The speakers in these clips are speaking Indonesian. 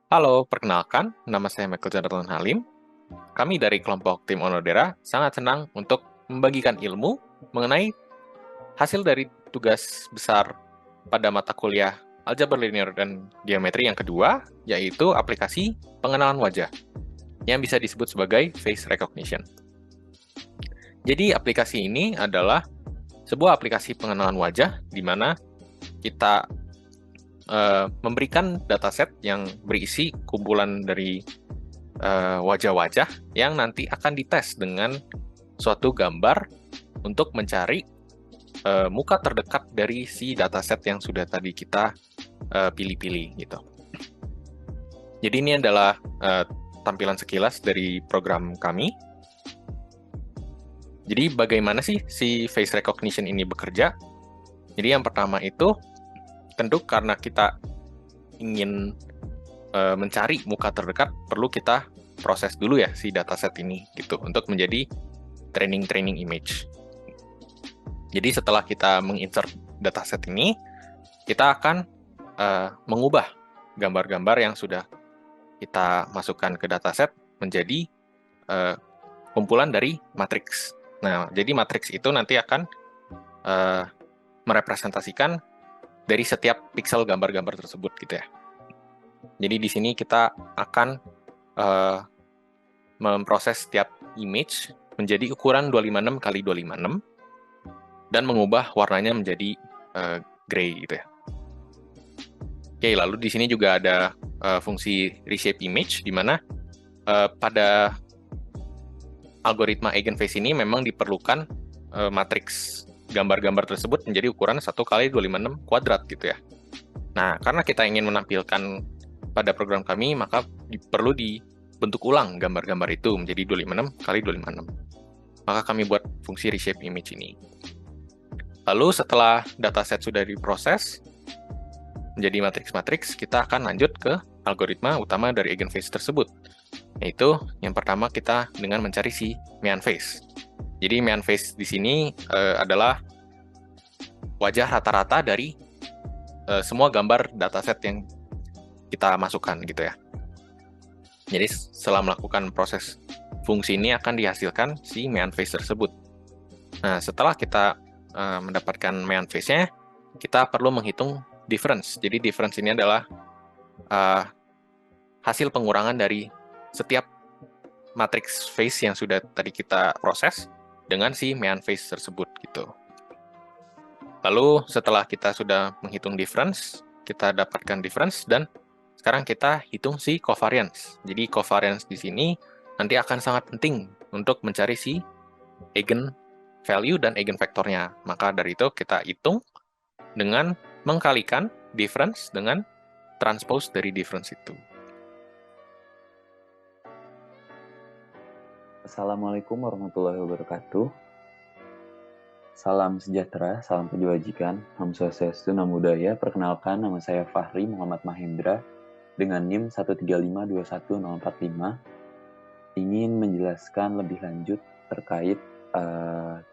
Halo, perkenalkan, nama saya Michael Jonathan Halim. Kami dari kelompok tim Onodera sangat senang untuk membagikan ilmu mengenai hasil dari tugas besar pada mata kuliah Aljabar Linear dan Geometri yang kedua, yaitu aplikasi pengenalan wajah, yang bisa disebut sebagai face recognition. Jadi aplikasi ini adalah sebuah aplikasi pengenalan wajah di mana kita memberikan dataset yang berisi kumpulan dari wajah-wajah yang nanti akan dites dengan suatu gambar untuk mencari muka terdekat dari si dataset yang sudah tadi kita pilih-pilih gitu. Jadi ini adalah tampilan sekilas dari program kami. Jadi bagaimana sih si face recognition ini bekerja? Jadi yang pertama itu tentu karena kita ingin mencari muka terdekat, perlu kita proses dulu ya si dataset ini gitu untuk menjadi training image. Jadi setelah kita menginsert dataset ini, kita akan mengubah gambar-gambar yang sudah kita masukkan ke dataset menjadi kumpulan dari matriks. Nah, jadi matriks itu nanti akan merepresentasikan dari setiap pixel gambar-gambar tersebut gitu ya. Jadi di sini kita akan memproses setiap image menjadi ukuran 256 kali 256 dan mengubah warnanya menjadi gray gitu ya. Oke, lalu di sini juga ada fungsi reshape image di mana pada algoritma eigenface ini memang diperlukan matriks gambar-gambar tersebut menjadi ukuran 1 kali 256 kuadrat gitu ya. Nah, karena kita ingin menampilkan pada program kami, maka perlu dibentuk ulang gambar-gambar itu menjadi 256 kali 256. Maka kami buat fungsi reshape image ini. Lalu setelah dataset sudah diproses menjadi matriks-matriks, kita akan lanjut ke algoritma utama dari eigenface tersebut. Yaitu yang pertama kita dengan mencari si mean face. Jadi mean face di sini adalah wajah rata-rata dari semua gambar dataset yang kita masukkan gitu ya. Jadi setelah melakukan proses fungsi ini akan dihasilkan si mean face tersebut. Nah, setelah kita mendapatkan mean face-nya, kita perlu menghitung difference. Jadi difference ini adalah hasil pengurangan dari setiap matriks face yang sudah tadi kita proses dengan si mean face tersebut gitu. Lalu setelah kita sudah menghitung difference, kita dapatkan difference dan sekarang kita hitung si covariance. Jadi covariance di sini nanti akan sangat penting untuk mencari si eigen value dan eigenvektornya. Maka dari itu kita hitung dengan mengkalikan difference dengan transpose dari difference itu. Assalamualaikum warahmatullahi wabarakatuh. Salam sejahtera, salam kebajikan, Om Swastiastu, Namo Buddhaya. Perkenalkan, nama saya Fahri Muhammad Mahendra dengan NIM 1352145. Ingin menjelaskan lebih lanjut terkait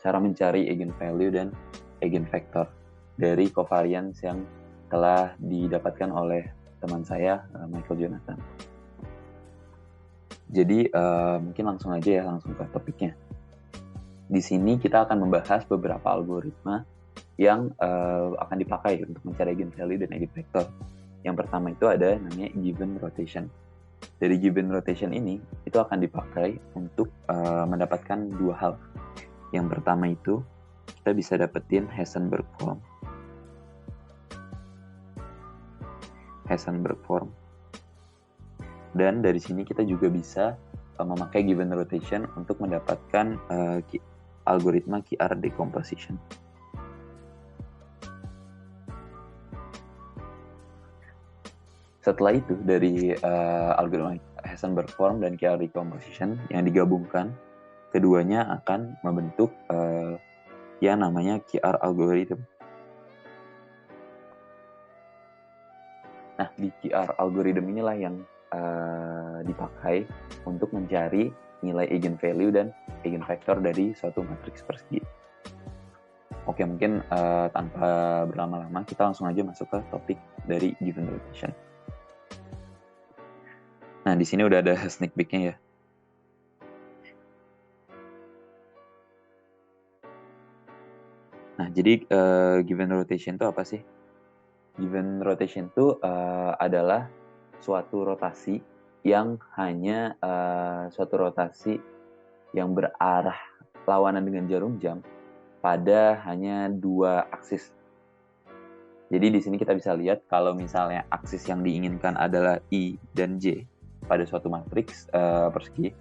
cara mencari eigenvalue dan eigenvektor dari covariance yang telah didapatkan oleh teman saya, Michael Jonathan. Jadi mungkin langsung aja ya, langsung ke topiknya. Di sini kita akan membahas beberapa algoritma yang akan dipakai untuk mencari eigenvalue dan eigenvektor. Yang pertama itu ada namanya given rotation. Dari given rotation ini, itu akan dipakai untuk mendapatkan dua hal. Yang pertama itu, kita bisa dapetin Heisenberg form. Dan dari sini kita juga bisa memakai given rotation untuk mendapatkan algoritma QR decomposition. Setelah itu, dari algoritma Heisenberg form dan QR decomposition yang digabungkan, keduanya akan membentuk yang namanya QR algorithm. Nah, di QR algorithm inilah yang dipakai untuk mencari nilai eigenvalue dan eigenvektor dari suatu matriks persegi. Oke, mungkin tanpa berlama-lama kita langsung aja masuk ke topik dari given rotation. Nah, di sini udah ada sneak peek-nya ya. Nah, jadi given rotation itu apa sih? Given rotation itu adalah suatu rotasi yang hanya suatu rotasi yang berarah lawanan dengan jarum jam pada hanya 2 aksis. Jadi di sini kita bisa lihat kalau misalnya aksis yang diinginkan adalah I dan J pada suatu matriks persegi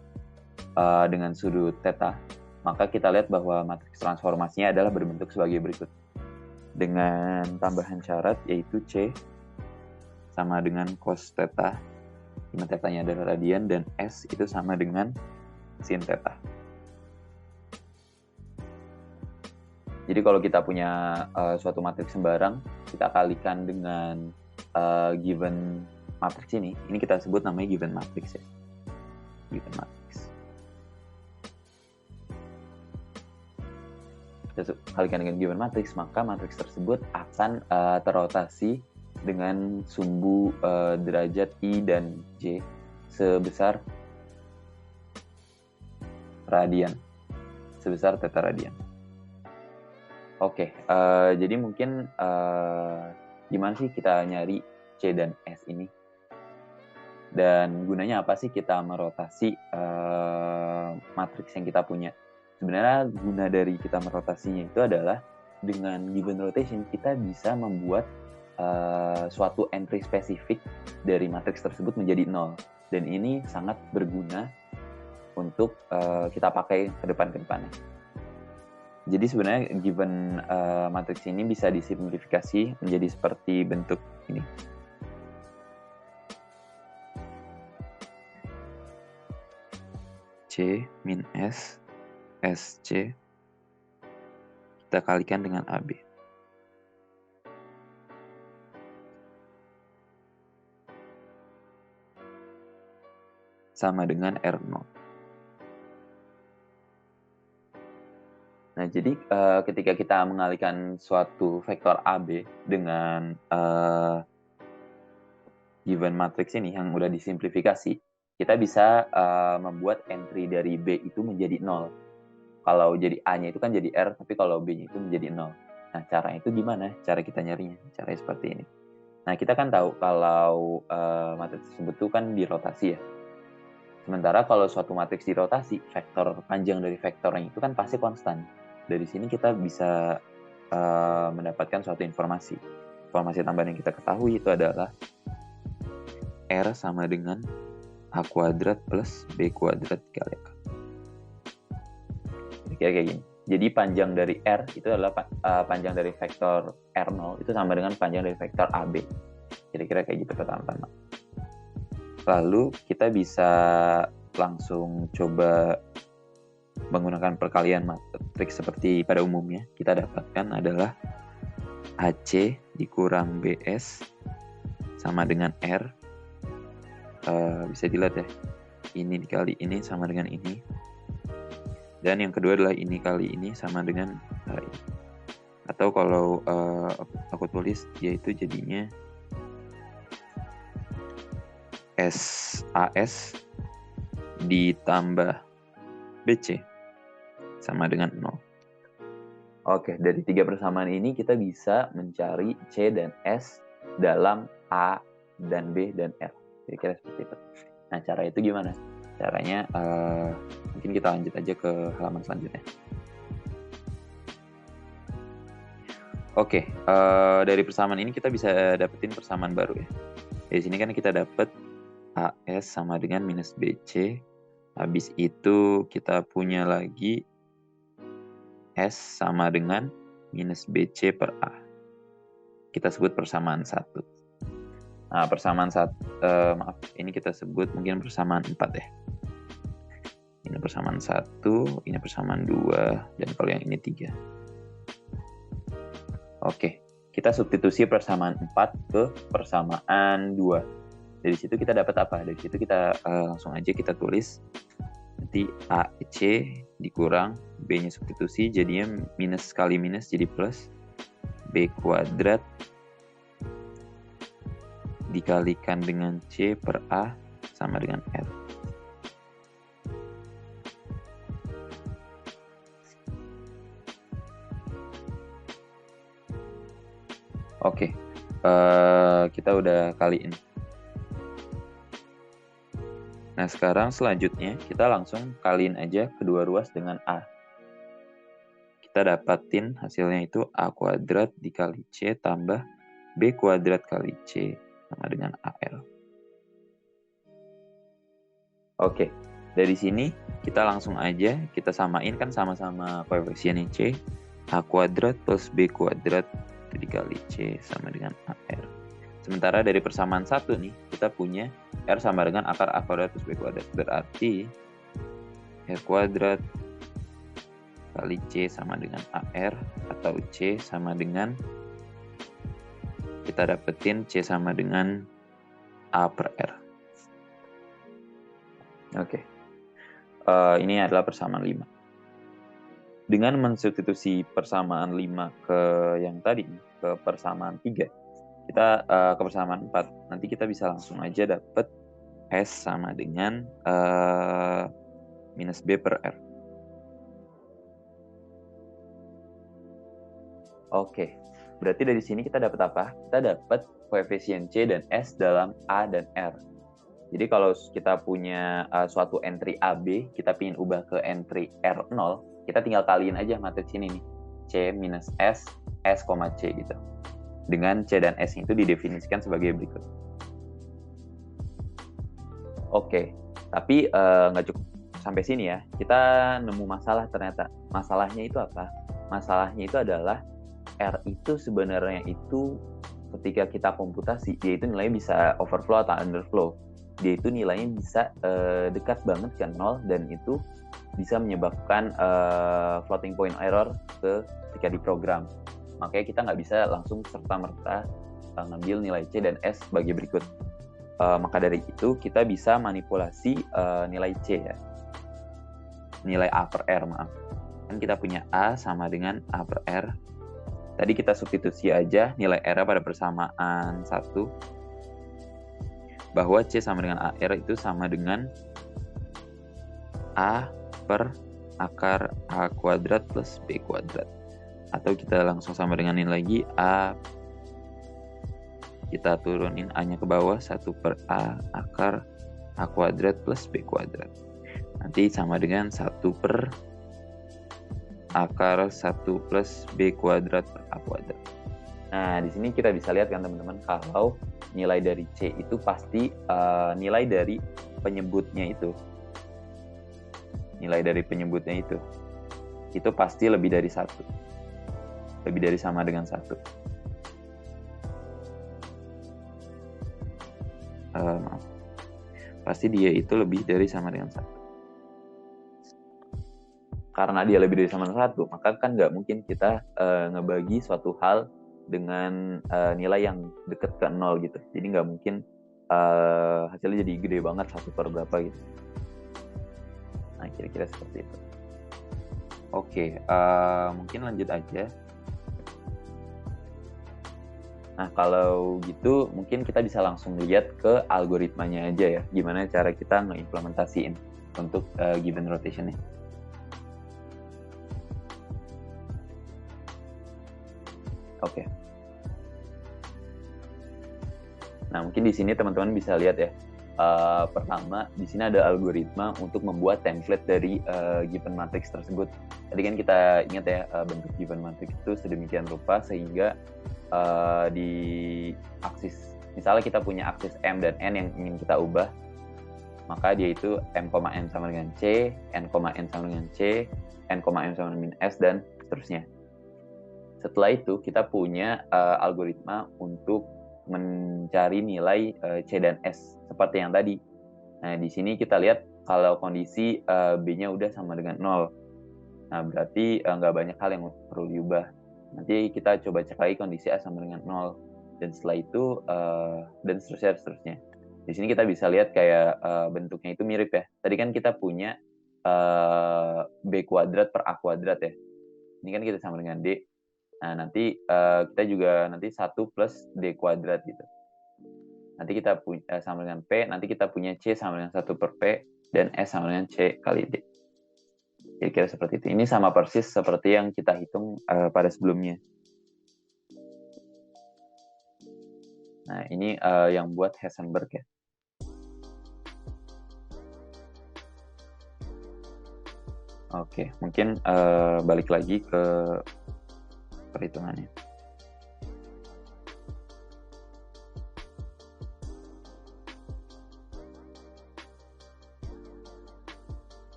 dengan sudut theta, maka kita lihat bahwa matriks transformasinya adalah berbentuk sebagai berikut. Dengan tambahan syarat yaitu C sama dengan cos theta, di mana theta-nya adalah radian, dan S itu sama dengan sin theta. Jadi kalau kita punya suatu matriks sembarang, kita kalikan dengan given matriks ini kita sebut namanya given matrix ya. Given matrix. Kita kalikan dengan given matrix, maka matriks tersebut akan terrotasi dengan sumbu derajat I dan J sebesar radian, sebesar theta radian. Oke, jadi mungkin gimana sih kita nyari C dan S ini? Dan gunanya apa sih kita merotasi matriks yang kita punya? Sebenarnya guna dari kita merotasinya itu adalah dengan given rotation kita bisa membuat suatu entry spesifik dari matriks tersebut menjadi 0. Dan ini sangat berguna untuk kita pakai ke depannya. Jadi sebenarnya given matriks ini bisa disimplifikasi menjadi seperti bentuk ini. C min S, SC, kita kalikan dengan AB. Sama dengan R0. Nah, jadi ketika kita mengalihkan suatu vektor AB dengan given matrix ini yang udah disimplifikasi, kita bisa membuat entry dari B itu menjadi 0. Kalau jadi A-nya itu kan jadi R, tapi kalau B-nya itu menjadi 0. Nah, caranya itu gimana? Cara kita nyarinya? Caranya seperti ini. Nah, kita kan tahu kalau matriks tersebut itu kan dirotasi ya. Sementara kalau suatu matriks dirotasi, vektor panjang dari vektornya itu kan pasti konstan. Dari sini kita bisa mendapatkan suatu informasi. Informasi tambahan yang kita ketahui itu adalah R sama dengan A kuadrat plus B kuadrat dikali A. Kira-kira kayak gini. Jadi panjang dari R itu adalah panjang dari vektor R0 itu sama dengan panjang dari vektor AB. Kira-kira kayak gitu pertama-tama. Lalu kita bisa langsung coba menggunakan perkalian matriks seperti pada umumnya. Kita dapatkan adalah AC dikurang BS sama dengan R. Bisa dilihat ya, ini dikali ini sama dengan ini. Dan yang kedua adalah ini kali ini sama dengan ini. Atau kalau aku tulis, yaitu jadinya SAS ditambah BC sama dengan 0. Oke, dari 3 persamaan ini kita bisa mencari C dan S dalam A dan B dan R. Kira-kira seperti itu. Nah, cara itu gimana? Caranya mungkin kita lanjut aja ke halaman selanjutnya. Oke, dari persamaan ini kita bisa dapetin persamaan baru ya. Dari sini kan kita dapat AS sama dengan minus BC. Habis itu kita punya lagi S sama dengan minus BC per A. Kita sebut persamaan 1. Nah, persamaan 1, ini kita sebut mungkin persamaan 4 ya. Ini persamaan 1, ini persamaan 2, dan kalau yang ini 3. Oke, kita substitusi persamaan 4 ke persamaan 2. Dari situ kita dapat apa? Dari situ kita langsung aja kita tulis nanti AC dikurang B-nya substitusi jadinya minus kali minus jadi plus B kuadrat dikalikan dengan C per A sama dengan R. Oke, kita udah kaliin. Nah, sekarang selanjutnya kita langsung kaliin aja kedua ruas dengan A. Kita dapatin hasilnya itu A kuadrat dikali C tambah B kuadrat kali C sama dengan AL. Oke, dari sini kita langsung aja kita samain, kan sama-sama koefisiennya C. A kuadrat plus B kuadrat dikali C sama dengan AR. Sementara dari persamaan 1 nih, kita punya R sama dengan akar A kuadrat plus B kuadrat. Berarti R kuadrat kali C sama dengan AR, atau C sama dengan, kita dapetin C sama dengan A per R. Oke. Ini adalah persamaan 5. Dengan mensubstitusi persamaan 5 ke yang tadi, ke persamaan 3, kita ke persamaan 4, nanti kita bisa langsung aja dapet S sama dengan minus B per R. Oke, berarti dari sini kita dapat apa? Kita dapat koefisien C dan S dalam A dan R. Jadi kalau kita punya suatu entry AB, kita ingin ubah ke entry R0, kita tinggal kaliin aja matriks ini nih. C minus S, S, C gitu. Dengan C dan S itu didefinisikan sebagai berikut. Oke, tapi nggak cukup sampai sini ya. Kita nemu masalah ternyata. Masalahnya itu apa? Masalahnya itu adalah R itu sebenarnya itu ketika kita komputasi, dia itu nilainya bisa overflow atau underflow. Dia itu nilainya bisa dekat banget ke 0, dan itu bisa menyebabkan floating point error ketika diprogram. Makanya kita nggak bisa langsung serta-merta ngambil nilai C dan S sebagai berikut. Maka dari itu kita bisa manipulasi nilai C ya. Nilai A per R, maaf. Kan kita punya A sama dengan A per R. Tadi kita substitusi aja nilai R pada persamaan 1, bahwa C sama dengan AR itu sama dengan A per akar A kuadrat plus B kuadrat. Atau kita langsung sama dengan ini lagi, A, kita turunin A-nya ke bawah, 1 per A akar A kuadrat plus B kuadrat. Nanti sama dengan 1 per akar 1 plus B kuadrat per A kuadrat. Nah, di sini kita bisa lihat kan teman-teman, kalau nilai dari C itu pasti nilai dari penyebutnya itu. Nilai dari penyebutnya itu pasti lebih dari 1. Lebih dari sama dengan 1. Maaf. Pasti dia itu lebih dari sama dengan 1. Karena dia lebih dari sama dengan 1, maka kan nggak mungkin kita ngebagi suatu hal dengan nilai yang deket ke 0 gitu. Jadi nggak mungkin hasilnya jadi gede banget 1 per berapa gitu. Nah, kira-kira seperti itu. Oke, mungkin lanjut aja. Nah, kalau gitu mungkin kita bisa langsung lihat ke algoritmanya aja ya. Gimana cara kita ngeimplementasiin untuk given rotation-nya. Oke. Nah, mungkin di sini teman-teman bisa lihat ya. Pertama, di sini ada algoritma untuk membuat template dari given matrix tersebut. Tadi kan kita ingat ya, bentuk given matrix itu sedemikian rupa sehingga di aksis, misalnya kita punya aksis M dan N yang ingin kita ubah, maka dia itu M, N sama dengan C, N, N sama dengan C, N, M sama dengan S, dan seterusnya. Setelah itu kita punya algoritma untuk mencari nilai C dan S seperti yang tadi. Nah, di sini kita lihat kalau kondisi B-nya udah sama dengan 0. Nah, berarti nggak banyak hal yang perlu diubah. Nanti kita coba cek lagi kondisi A sama dengan 0. Dan setelah itu, dan seterusnya. Di sini kita bisa lihat kayak bentuknya itu mirip ya. Tadi kan kita punya B kuadrat per A kuadrat ya. Ini kan kita sama dengan D. Nah, nanti kita juga nanti 1 plus D kuadrat gitu. nanti kita punya sama dengan P, nanti kita punya C sama dengan 1 per P, dan S sama dengan C kali D. Kira-kira seperti itu. Ini sama persis seperti yang kita hitung pada sebelumnya. Nah, ini yang buat Heisenberg ya. Oke, mungkin balik lagi ke perhitungannya.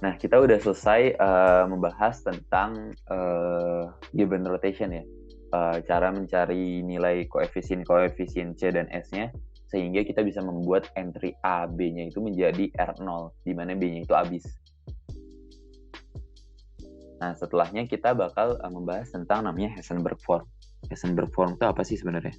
Nah, kita udah selesai membahas tentang given rotation ya. Cara mencari nilai koefisien C dan S-nya, sehingga kita bisa membuat entry A, B-nya itu menjadi R0, di mana B-nya itu habis. Nah, setelahnya kita bakal membahas tentang namanya Heisenberg form. Heisenberg form itu apa sih sebenarnya?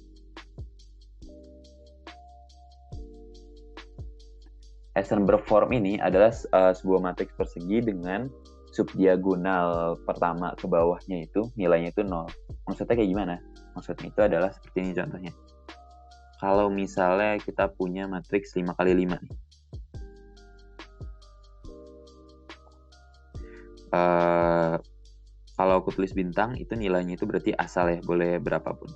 Heisenberg form ini adalah sebuah matriks persegi dengan subdiagonal pertama ke bawahnya itu nilainya itu 0. Maksudnya kayak gimana? Maksudnya itu adalah seperti ini contohnya. Kalau misalnya kita punya matriks 5 kali 5 nih. Kalau aku tulis bintang, itu nilainya itu berarti asal ya, boleh berapapun.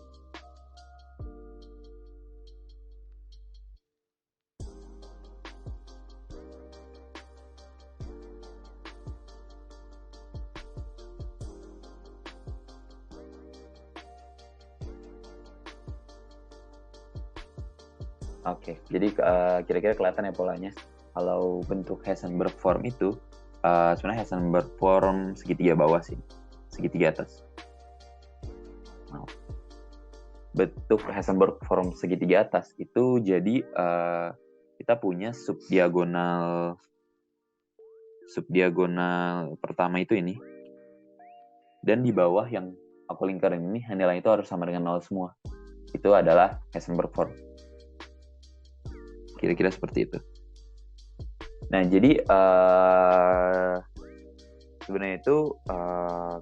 Oke, jadi kira-kira kelihatan ya polanya. Kalau bentuk Heisenberg form itu, sebenarnya Heisenberg form segitiga bawah sih, segitiga atas. Nah, bentuk Heisenberg form segitiga atas itu jadi kita punya subdiagonal pertama itu ini, dan di bawah yang aku lingkarin ini nilai itu harus sama dengan 0 semua. Itu adalah Heisenberg form. Kira-kira seperti itu. Nah, jadi sebenarnya itu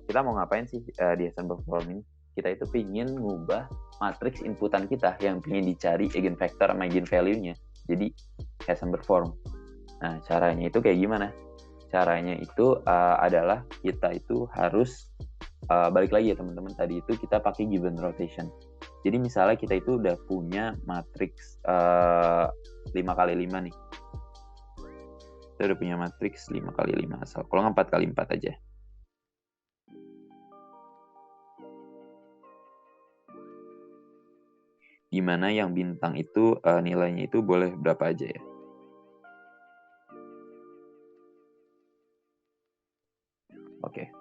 kita mau ngapain sih di Heisenberg form ini? Kita itu pingin ngubah matriks inputan kita yang pingin dicari eigenvector sama eigenvalue-nya. Jadi Heisenberg form. Nah, caranya itu kayak gimana? Caranya itu adalah kita itu harus balik lagi ya teman-teman, tadi itu kita pakai given rotation. Jadi misalnya kita itu udah punya matriks 5 kali 5 nih. Kita udah punya matriks 5 kali 5 asal. Kalau nggak 4 kali 4 aja. Gimana yang bintang itu nilainya itu boleh berapa aja ya. Oke.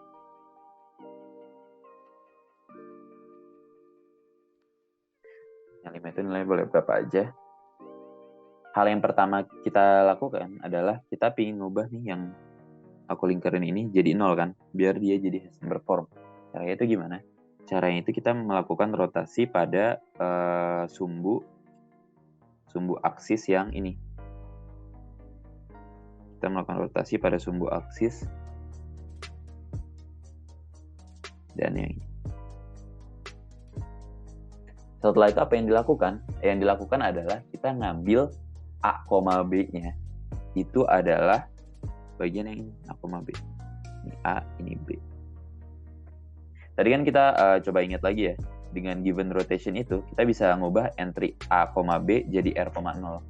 Yang 5 itu nilainya boleh berapa aja. Hal yang pertama kita lakukan adalah kita pingin ngubah nih yang aku lingkarin ini jadi 0 kan, biar dia jadi Heisenberg form. Caranya itu gimana? Caranya itu kita melakukan rotasi pada sumbu aksis yang ini. Kita melakukan rotasi pada sumbu aksis dan yang ini. Setelah itu apa yang dilakukan? Yang dilakukan adalah kita ngambil A, B-nya. Itu adalah bagian yang ini, A, B. Ini A, ini B. Tadi kan kita coba ingat lagi ya. Dengan given rotation itu, kita bisa ngubah entry A, B jadi R,0.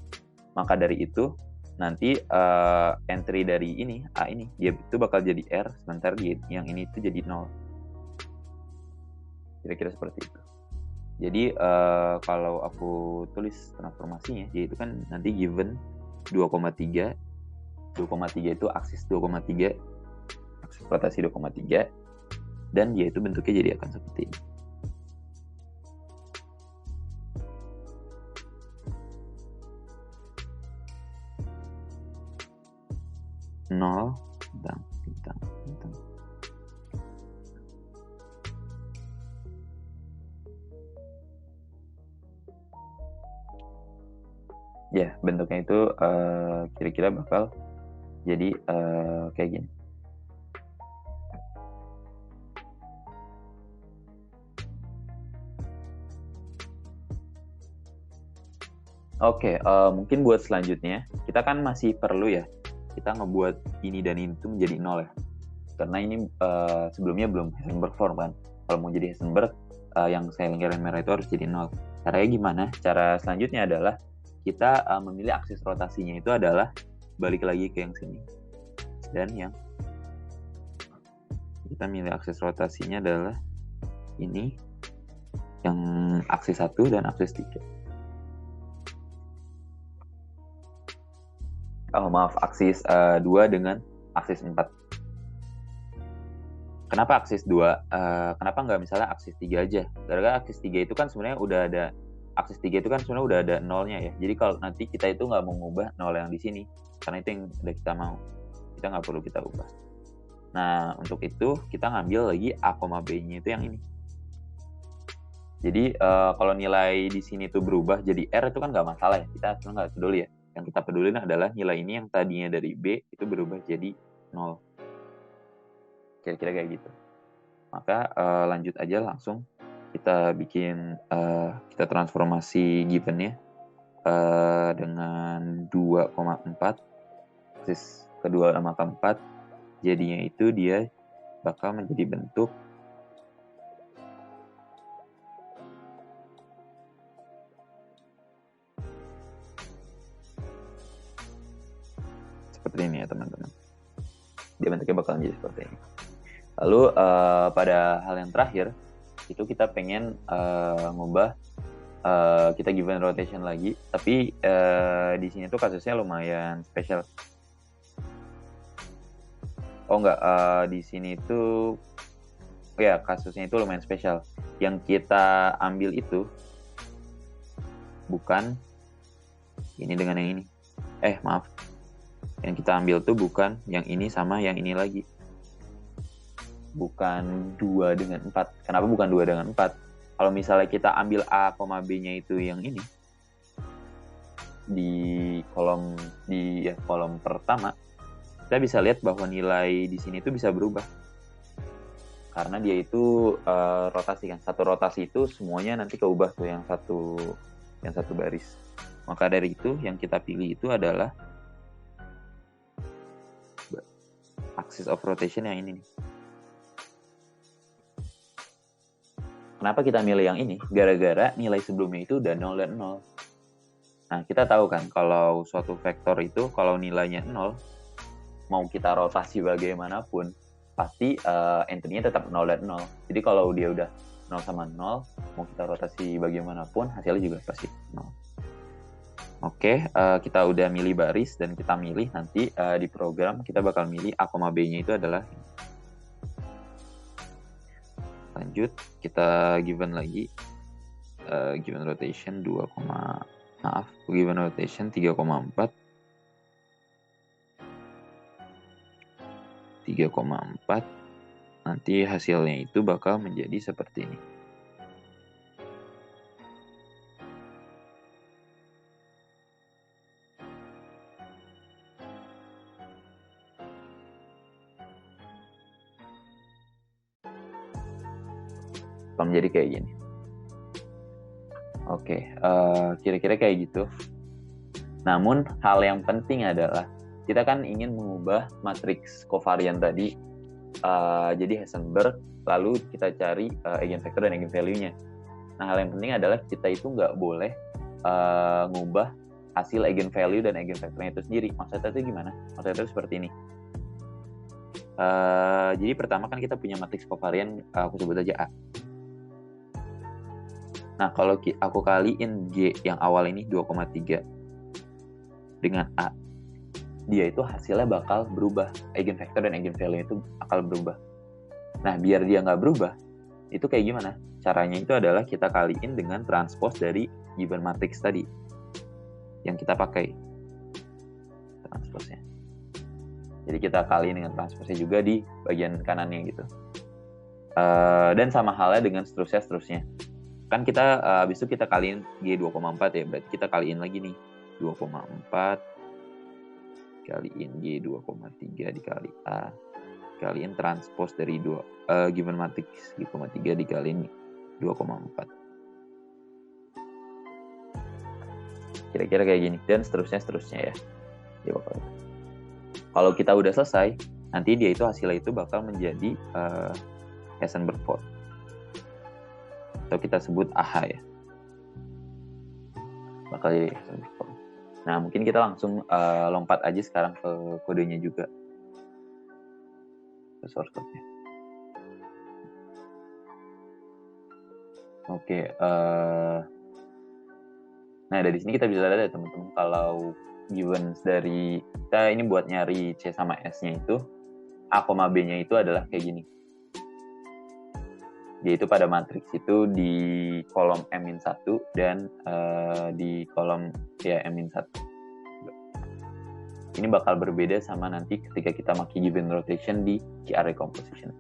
Maka dari itu, nanti entry dari ini, A ini, dia itu bakal jadi R, sementara yang ini itu jadi 0. Kira-kira seperti itu. Jadi kalau aku tulis transformasinya, yaitu kan nanti given 2,3 itu aksis 2,3, aksis rotasi 2,3, dan dia itu bentuknya jadi akan seperti ini. Nol, bintang. Ya, bentuknya itu kira-kira bakal jadi kayak gini. Oke, mungkin buat selanjutnya, kita kan masih perlu ya, kita ngebuat ini dan itu menjadi nol ya. Karena ini sebelumnya belum Heisenberg form kan. Kalau mau jadi Heisenberg, yang saya lingkaran merah itu harus jadi nol. Caranya gimana? Cara selanjutnya adalah kita memilih aksis rotasinya itu adalah balik lagi ke yang sini. Dan yang kita milih aksis rotasinya adalah ini, yang aksis 1 dan aksis 3. Aksis 2 dengan aksis 4. Kenapa aksis 2? Kenapa nggak misalnya aksis 3 aja? Gara-gara aksis 3 itu kan sebenarnya udah ada, aksis 3 itu kan sebenarnya udah ada nolnya ya. Jadi kalau nanti kita itu nggak mau mengubah nol yang di sini, karena itu yang udah kita mau. Kita nggak perlu kita ubah. Nah, untuk itu kita ngambil lagi A, B-nya itu yang ini. Jadi kalau nilai di sini tuh berubah jadi R itu kan nggak masalah ya. Kita sebenarnya nggak peduli ya. Yang kita peduli adalah nilai ini yang tadinya dari B itu berubah jadi 0. Kira-kira kayak gitu. Maka lanjut aja langsung kita bikin, kita transformasi givennya dengan 2,4 aksis kedua sama keempat. Jadinya itu dia bakal menjadi bentuk seperti ini ya teman-teman. Dia bentuknya bakal menjadi seperti ini. Lalu pada hal yang terakhir itu kita pengen ngubah, kita given rotation lagi, tapi di sini tuh kasusnya lumayan spesial. Di sini tuh ya kasusnya itu lumayan spesial. Yang kita ambil itu bukan ini dengan yang ini. Yang kita ambil tuh bukan yang ini sama yang ini lagi. Bukan 2 dengan 4. Kenapa bukan 2 dengan 4? Kalau misalnya kita ambil A, B-nya itu yang ini, di kolom pertama, kita bisa lihat bahwa nilai di sini itu bisa berubah. Karena dia itu rotasi kan. Satu rotasi itu semuanya nanti keubah tuh yang satu baris. Maka dari itu yang kita pilih itu adalah axis of rotation yang ini nih. Kenapa kita milih yang ini? Gara-gara nilai sebelumnya itu udah 0 dan 0. Nah, kita tahu kan kalau suatu vektor itu kalau nilainya 0, mau kita rotasi bagaimanapun, pasti entry-nya tetap 0 dan 0. Jadi kalau dia udah 0 sama 0, mau kita rotasi bagaimanapun, hasilnya juga pasti 0. Oke, kita udah milih baris dan kita milih nanti di program kita bakal milih A, B-nya itu adalah lanjut, kita given lagi given rotation 3,4 nanti hasilnya itu bakal menjadi seperti ini. Menjadi kayak gini. Oke, kira-kira kayak gitu. Namun hal yang penting adalah kita kan ingin mengubah matriks kovarian tadi jadi Heisenberg, lalu kita cari eigenvector dan eigenvalue-nya. Nah, hal yang penting adalah kita itu nggak boleh ngubah hasil eigenvalue dan eigenvectornya itu sendiri. Maksudnya itu gimana? Maksudnya itu seperti ini. Jadi pertama kan kita punya matriks kovarian, aku sebut aja A. Nah, kalau aku kaliin G yang awal ini 2,3 dengan A, dia itu hasilnya bakal berubah. Eigenvector dan eigenvalue itu bakal berubah. Nah, biar dia nggak berubah, itu kayak gimana? Caranya itu adalah kita kaliin dengan transpose dari given matrix tadi yang kita pakai transpose-nya. Jadi kita kaliin dengan transpose-nya juga di bagian kanannya gitu. Dan sama halnya dengan seterusnya. Kan kita habis itu kita kaliin G 2,4 ya, berarti kita kaliin lagi nih 2,4 kaliin G 2,3 dikali A kaliin transpose dari given matrix G,3 dikaliin 2,4. Kira-kira kayak gini. Dan seterusnya ya. Dia bakal. Kalau kita udah selesai, nanti dia itu hasilnya itu bakal menjadi Heisenberg force. Atau kita sebut AHA ya. Bakal jadi Heisenberg force. Nah, mungkin kita langsung lompat aja sekarang ke kodenya juga. Ke source code-nya. Oke. Nah, dari sini kita bisa lihat ya teman-teman, kalau given dari kita ini buat nyari C sama S-nya itu, A, B-nya itu adalah kayak gini. Yaitu pada matriks itu di kolom M-1 dan di kolom ya M-1. Ini bakal berbeda sama nanti ketika kita pakai given rotation di QR decomposition.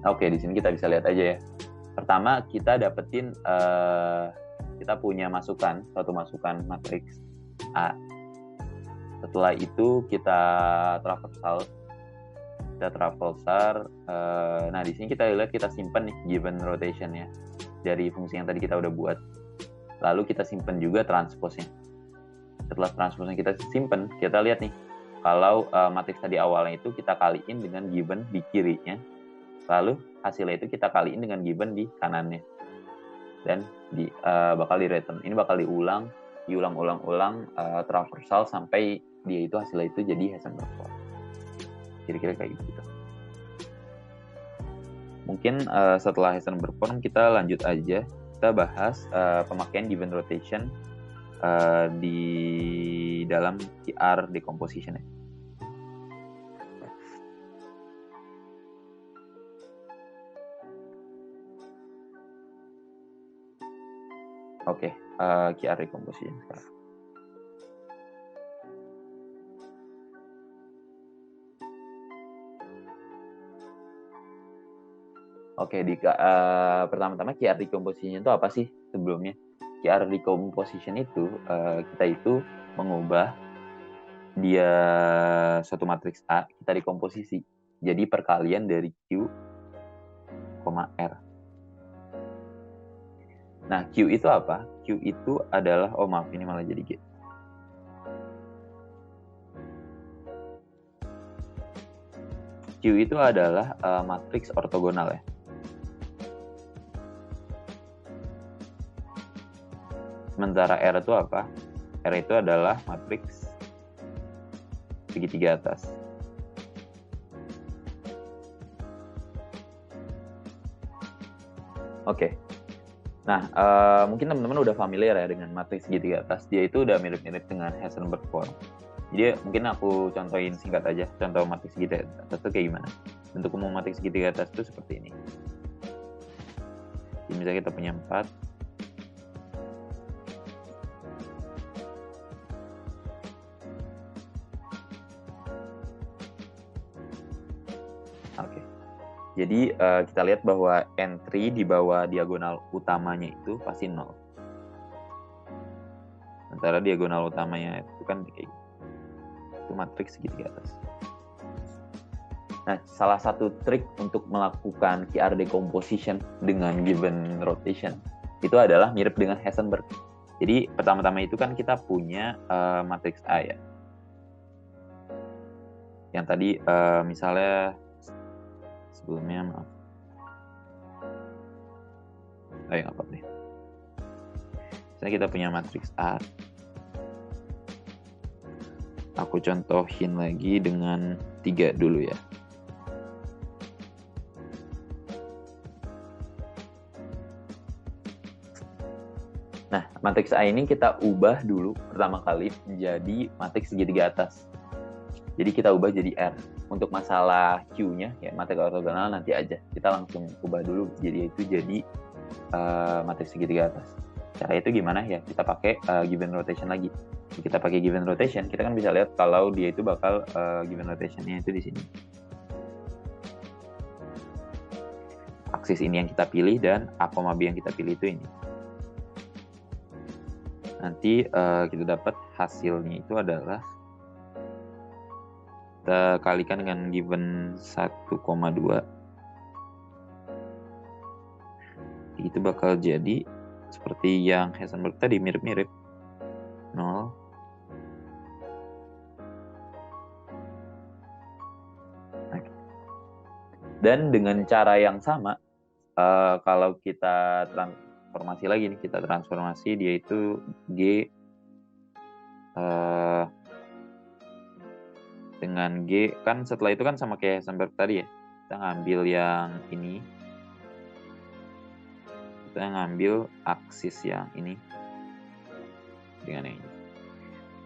Oke, di sini kita bisa lihat aja ya. Pertama, kita dapetin kita punya suatu masukan matriks A. Setelah itu kita traversal. Nah, di sini kita lihat kita simpan nih given rotation ya dari fungsi yang tadi kita udah buat. Lalu kita simpan juga transposnya. Setelah transposnya kita simpan, kita lihat nih kalau matriks tadi awalnya itu kita kaliin dengan given di kirinya, lalu hasilnya itu kita kaliin dengan given di kanannya, dan bakal di return. Ini bakal diulang traversal sampai dia itu hasilnya itu jadi Heisenberg force. Kira-kira kayak gitu. Mungkin setelah Heisenberg form kita lanjut aja, kita bahas pemakaian given rotation di dalam QR decomposition ya. Oke, QR decomposition sekarang. Oke, pertama-tama QR decomposition itu apa sih sebelumnya? QR decomposition itu kita itu mengubah dia suatu matriks A, kita dekomposisi jadi perkalian dari Q, R. Nah, Q itu apa? Q itu adalah, ini malah jadi G. Q itu adalah matriks ortogonal ya. Sementara R itu apa? R itu adalah matriks segitiga atas. Oke. Nah, mungkin teman-teman udah familiar ya dengan matriks segitiga atas. Dia itu udah mirip-mirip dengan Heisenberg form. Jadi mungkin aku contohin singkat aja. Contoh matriks segitiga atas itu kayak gimana? Bentuk umum matriks segitiga atas itu seperti ini. Jadi misalnya kita punya 4. Oke. Jadi kita lihat bahwa entry di bawah diagonal utamanya itu pasti 0. Sementara diagonal utamanya itu kan kayak gitu. Itu matriks segitiga atas. Nah, salah satu trik untuk melakukan QR decomposition dengan given rotation itu adalah mirip dengan Heisenberg. Jadi pertama-tama itu kan kita punya matriks A ya. Yang tadi misalnya sebelumnya maaf. Nggak apa-apa deh. Misalnya kita punya matriks A. Aku contohin lagi dengan 3 dulu ya. Nah, matriks A ini kita ubah dulu pertama kali menjadi matriks segitiga atas. Jadi kita ubah jadi R. Untuk masalah Q-nya, ya matriks ortogonal nanti aja. Kita langsung ubah dulu jadi matriks segitiga atas. Cara itu gimana ya? Kita pakai given rotation lagi. Kita pakai given rotation, kita kan bisa lihat kalau dia itu bakal given rotation-nya itu di sini. Aksis ini yang kita pilih dan A, B yang kita pilih itu ini. Nanti kita dapat hasilnya itu adalah kita kalikan dengan given 1,2. Itu bakal jadi seperti yang Heisenberg tadi, mirip-mirip 0. Dan dengan cara yang sama, kalau kita transformasi lagi nih, kita transformasi dia itu G dengan G, kan setelah itu kan sama kayak Heisenberg tadi ya, kita ngambil yang ini, kita ngambil aksis yang ini dengan yang ini,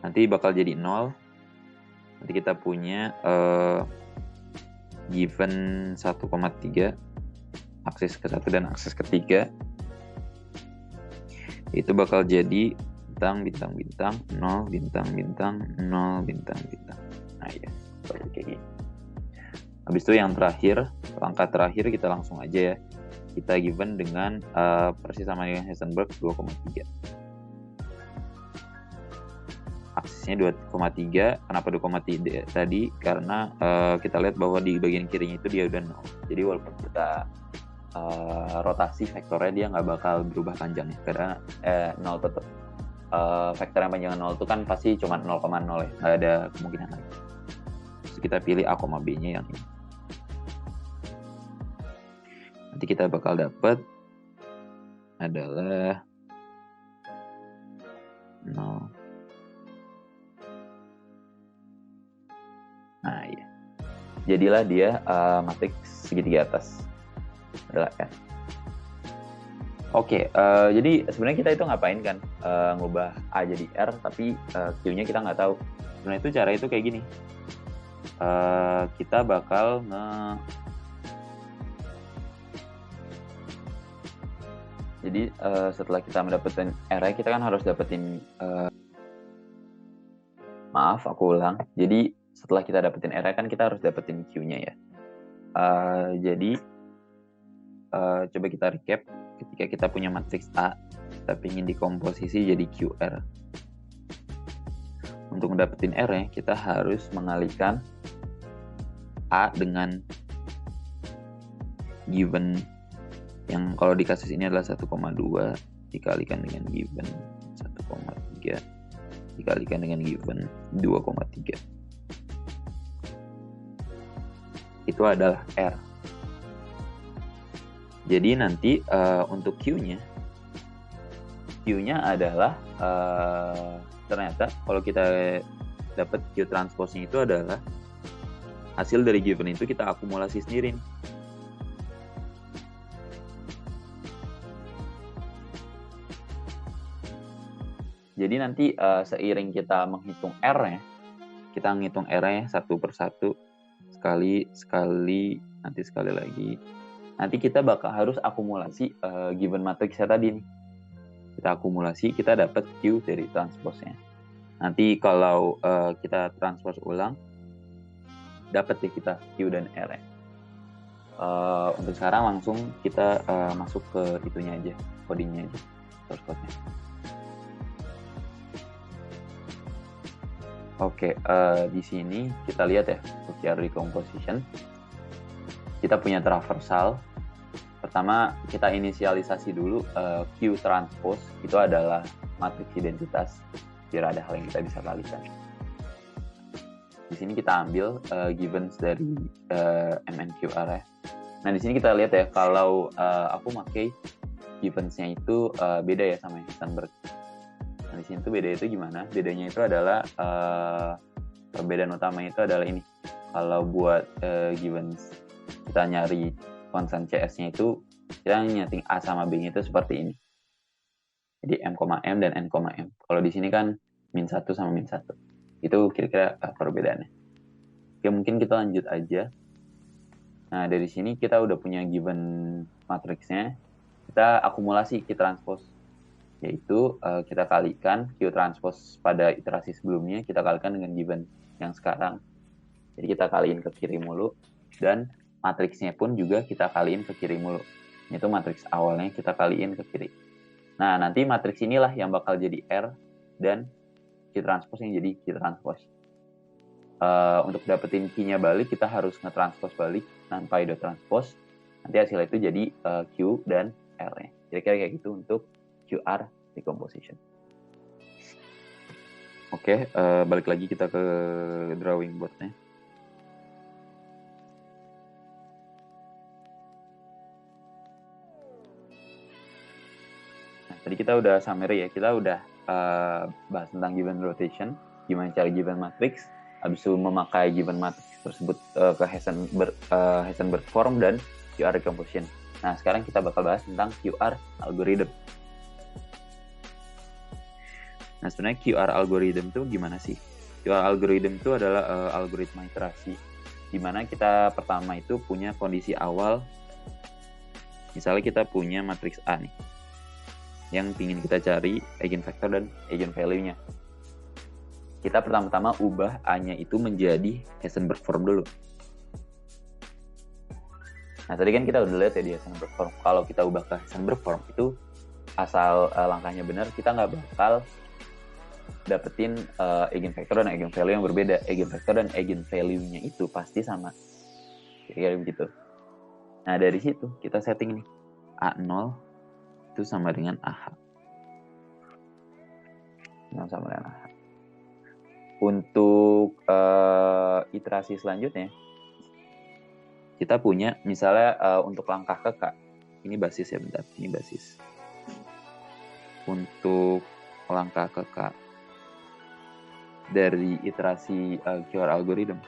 nanti bakal jadi 0. Nanti kita punya given 1,3 aksis ke-1 dan aksis ke-3 itu bakal jadi bintang 0 bintang 0 bintang. Nah ya, seperti kayak gini. Habis itu yang terakhir, langkah terakhir kita langsung aja ya, kita given dengan persis sama dengan Heisenberg 2,3. Aksisnya 2,3. Kenapa 2,3 tadi? Karena kita lihat bahwa di bagian kirinya itu dia udah 0. Jadi walaupun kita rotasi vektornya, dia nggak bakal berubah panjangnya, karena 0 tetap. Vektor yang panjangnya 0 itu kan pasti cuma 0,0 ya, nggak ada kemungkinan lain. Terus kita pilih A, B-nya yang ini. Nanti kita bakal dapat adalah 0. Nah ya, jadilah dia matriks segitiga atas adalah R. Oke, jadi sebenarnya kita itu ngapain kan, ngubah A jadi R, tapi Q-nya kita nggak tahu. Sebenarnya itu cara itu kayak gini, kita bakal jadi setelah kita mendapatkan R-nya, kita kan harus dapetin maaf, aku ulang. Jadi setelah kita dapetin R-nya kan kita harus dapetin Q-nya ya. Jadi coba kita recap. Ketika kita punya matriks A, kita ingin dikomposisi jadi QR. Untuk mendapatkan R-nya, kita harus mengalihkan A dengan given yang kalau di kasus ini adalah 1,2 dikalikan dengan given 1,3 dikalikan dengan given 2,3. Itu adalah R. Jadi nanti untuk Q-nya adalah ternyata kalau kita dapat Q transpose-nya itu adalah hasil dari given itu kita akumulasi sendiri nih. Jadi nanti seiring kita menghitung R-nya, kita menghitung R-nya satu persatu, sekali, nanti sekali lagi. Nanti kita bakal harus akumulasi given matriksnya tadi nih. Kita akumulasi, kita dapat Q dari transpose-nya. Nanti kalau kita transpose ulang, dapat deh kita Q dan R-nya. Untuk sekarang langsung kita masuk ke itunya aja, codingnya aja, source code-nya. Oke, di sini kita lihat ya, Fourier decomposition. Kita punya traversal. Pertama, kita inisialisasi dulu Q transpose, itu adalah matriks identitas, biar ada hal yang kita bisa kalikan. Di sini kita ambil givens dari MNQR ya. Nah, di sini kita lihat ya, kalau aku pakai givens-nya itu beda ya sama Heisenberg. Nah, di sini tuh beda itu gimana? Bedanya itu adalah perbedaan utamanya itu adalah ini. Kalau buat givens kita nyari konstan CS-nya itu, kita nyeting A sama B-nya itu seperti ini. Jadi M, dan N, M. Kalau di sini kan min 1 sama min 1. Itu kira-kira perbedaannya. Oke, mungkin kita lanjut aja. Nah, dari sini kita udah punya given matriksnya. Kita akumulasi Q transpose. Yaitu kita kalikan Q transpose pada iterasi sebelumnya, kita kalikan dengan given yang sekarang. Jadi kita kaliin ke kiri mulu, dan matriksnya pun juga kita kaliin ke kiri mulu. Itu matriks awalnya kita kaliin ke kiri. Nah, nanti matriks inilah yang bakal jadi R, dan Q transpose yang jadi Q transpose. Untuk dapetin Q-nya balik, kita harus nge-transpose balik tanpa dot transpose. Nanti hasilnya itu jadi Q dan R-nya. Kira-kira kayak gitu untuk QR decomposition. Oke, balik lagi kita ke drawing boardnya. Nah, tadi kita udah summary ya, kita udah bahas tentang given rotation, gimana cara given matrix, habis itu memakai given matrix tersebut ke Heisenberg form dan QR decomposition. Nah, sekarang kita bakal bahas tentang QR algorithm. Nah, sebenarnya QR algorithm itu gimana sih? QR algorithm itu adalah algoritma iterasi, di mana kita pertama itu punya kondisi awal. Misalnya kita punya matriks A nih, yang ingin kita cari eigenvector dan eigenvalue-nya. Kita pertama-tama ubah A-nya itu menjadi Heisenberg form dulu. Nah, tadi kan kita udah lihat ya di Heisenberg form. Kalau kita ubah ke Heisenberg form itu asal langkahnya benar, kita nggak bakal dapetin eigenvector dan eigenvalue yang berbeda. Eigenvector dan eigenvalue-nya itu pasti sama. Kira-kira begitu. Nah, dari situ kita setting nih. A0 itu sama dengan AH. 0 sama dengan AH. Untuk iterasi selanjutnya, kita punya misalnya untuk langkah ke K. Ini basis ya, bentar. Ini basis. Untuk langkah ke K dari iterasi QR algorithm,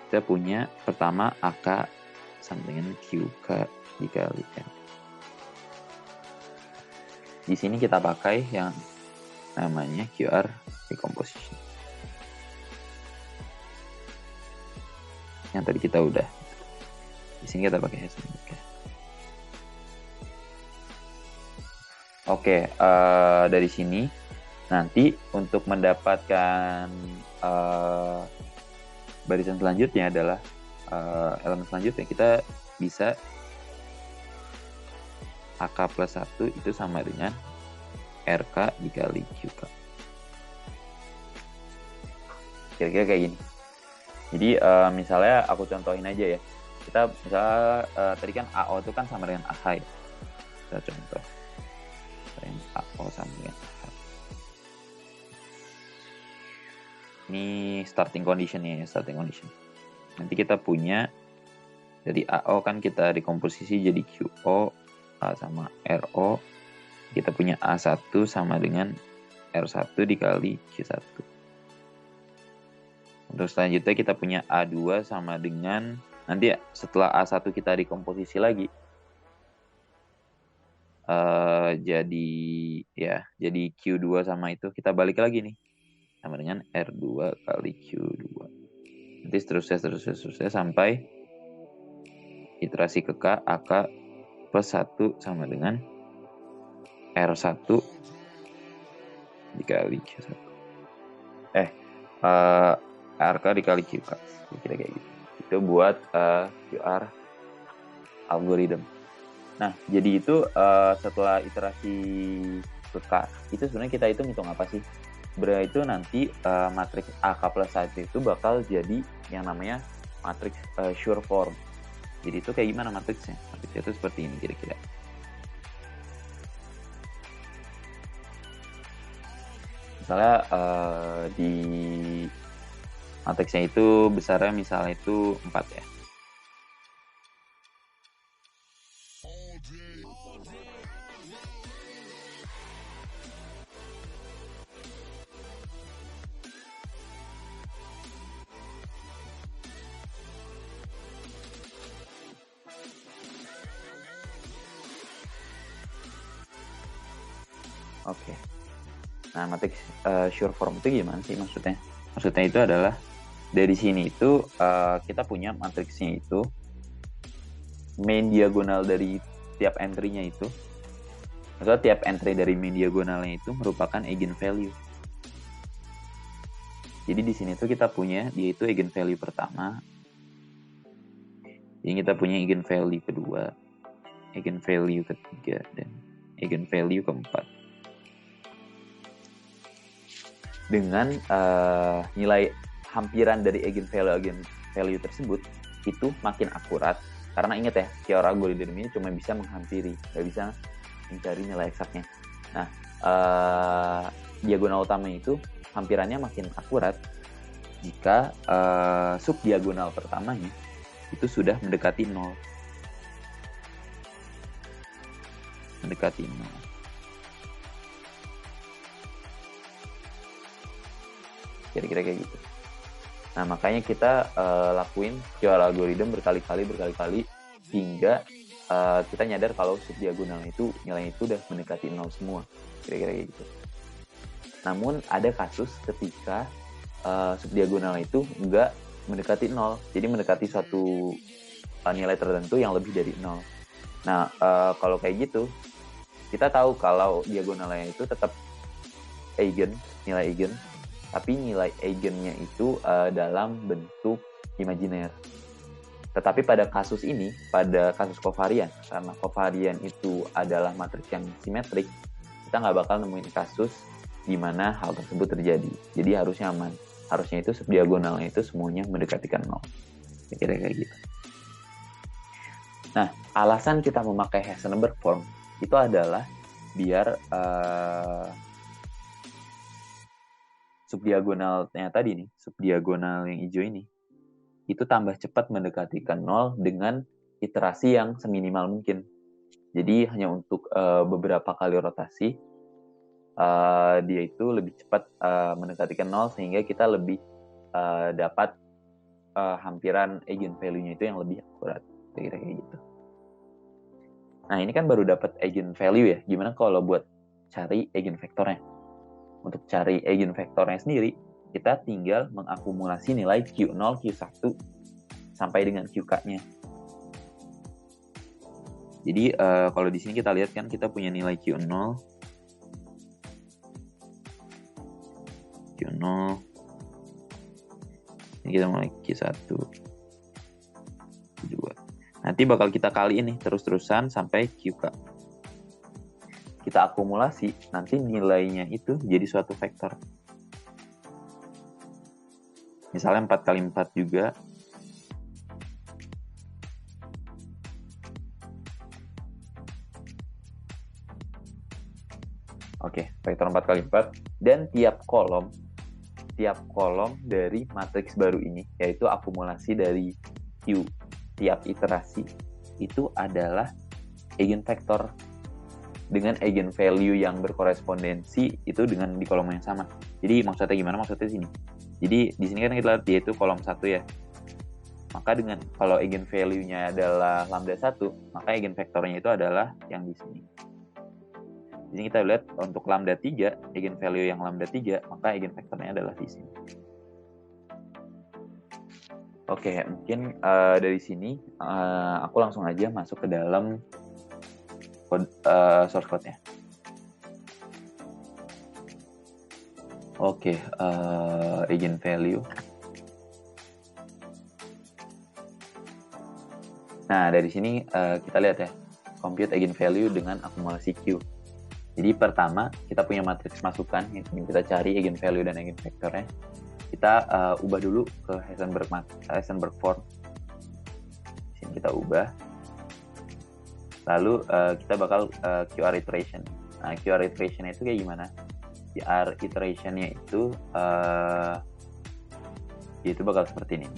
kita punya pertama AK sama dengan QK dikali N. Di sini kita pakai yang namanya QR decomposition. Yang tadi kita udah. Di sini kita pakai Heisenberg. Oke, dari sini nanti untuk mendapatkan barisan selanjutnya adalah elemen selanjutnya kita bisa AK plus 1 itu sama dengan RK dikali QK. Kira-kira kayak gini. Jadi misalnya aku contohin aja ya. Kita misalnya tadi kan AO itu kan sama dengan AH ya. Kita contoh. AO sama dengan AH. Ini starting condition-nya ya, starting condition. Nanti kita punya dari AO kan kita dekomposisi jadi QO, A sama RO. Kita punya A1 sama dengan R1 dikali Q1. Untuk selanjutnya kita punya A2 sama dengan, nanti setelah A1 kita dekomposisi lagi, jadi Q2 sama itu kita balik lagi nih. Sama dengan R2 kali Q2. Nanti seterusnya sampai iterasi ke K, AK plus 1 sama dengan R1 dikali Q1. RK dikali QK. Kira kayak gitu. Itu buat QR algorithm. Nah, jadi itu setelah iterasi ke K, itu sebenarnya kita hitung apa sih? Berarti itu nanti matriks AK plus 1 itu bakal jadi yang namanya matriks sure form. Jadi itu kayak gimana matriksnya? Matriksnya itu seperti ini kira-kira. Misalnya di matriksnya itu besarnya misalnya itu 4 ya. Oke. Nah, matriks sure form itu gimana sih maksudnya? Maksudnya itu adalah dari sini itu kita punya matriksnya itu main diagonal dari tiap entry-nya itu, atau tiap entry dari main diagonalnya itu merupakan eigenvalue. Jadi di sini tuh kita punya dia itu eigenvalue pertama, jadi kita punya eigenvalue kedua, eigenvalue ketiga, dan eigenvalue keempat. Dengan nilai hampiran dari eigenvalue tersebut itu makin akurat, Karena ingat ya, QR algorithm ini cuma bisa menghampiri, nggak bisa mencari nilai eksaknya. Nah, diagonal utama itu hampirannya makin akurat jika subdiagonal pertamanya itu sudah mendekati 0. Mendekati 0. Kira-kira kayak gitu. Nah, makanya kita lakuin QR algorithm berkali-kali hingga kita nyadar kalau subdiagonal itu nilainya itu udah mendekati 0 semua. Kira-kira kayak gitu. Namun ada kasus ketika subdiagonal itu enggak mendekati 0. Jadi mendekati suatu nilai tertentu yang lebih dari 0. Nah, kalau kayak gitu, kita tahu kalau diagonalnya itu tetap nilai eigen, tapi nilai eigennya itu dalam bentuk imajiner. Tetapi pada kasus ini, pada kasus kovarian, karena kovarian itu adalah matriks yang simetrik, kita nggak bakal nemuin kasus di mana hal tersebut terjadi. Jadi harusnya aman. Harusnya itu subdiagonalnya itu semuanya mendekatikan 0. Kira-kira kayak gitu. Nah, alasan kita memakai Heisenberg form itu adalah biar subdiagonalnya tadi nih, subdiagonal yang hijau ini, itu tambah cepat mendekatikan 0 dengan iterasi yang seminimal mungkin. Jadi hanya untuk beberapa kali rotasi, dia itu lebih cepat mendekatikan 0 sehingga kita lebih dapat hampiran eigenvalue-nya itu yang lebih akurat. Kira-kira kayak gitu. Nah, ini kan baru dapat eigenvalue ya. Gimana kalau buat cari eigenvektornya? Untuk cari eigenvektornya sendiri, kita tinggal mengakumulasi nilai Q0, Q1 sampai dengan QK-nya. Jadi kalau di sini kita lihat kan kita punya nilai Q0, ini kita mulai Q1, Q2. Nanti bakal kita kali ini terus-terusan sampai QK. Kita akumulasi, nanti nilainya itu jadi suatu vektor. Misalnya 4 kali 4 juga. Oke, vektor 4 kali 4. Dan tiap kolom dari matriks baru ini, yaitu akumulasi dari Q tiap iterasi, itu adalah eigenvektor dengan eigenvalue yang berkorespondensi itu dengan di kolom yang sama. Jadi maksudnya gimana? Maksudnya sini. Jadi di sini kan kita lihat dia itu kolom 1 ya. Maka dengan kalau eigenvalue-nya adalah lambda 1, maka eigenvektornya itu adalah yang di sini. Di sini kita lihat untuk lambda 3, eigenvalue yang lambda 3, maka eigenvektornya adalah di sini. Oke, mungkin dari sini aku langsung aja masuk ke dalam source code-nya. Oke, eigenvalue. Nah, dari sini kita lihat ya, compute eigenvalue dengan akumulasi Q. Jadi pertama, kita punya matriks masukan yang ingin kita cari eigenvalue dan eigenvektornya. Kita ubah dulu ke Heisenberg form. Di sini kita ubah. Lalu kita bakal QR iteration. Nah, QR iteration itu kayak gimana? QR iteration-nya itu itu bakal seperti ini.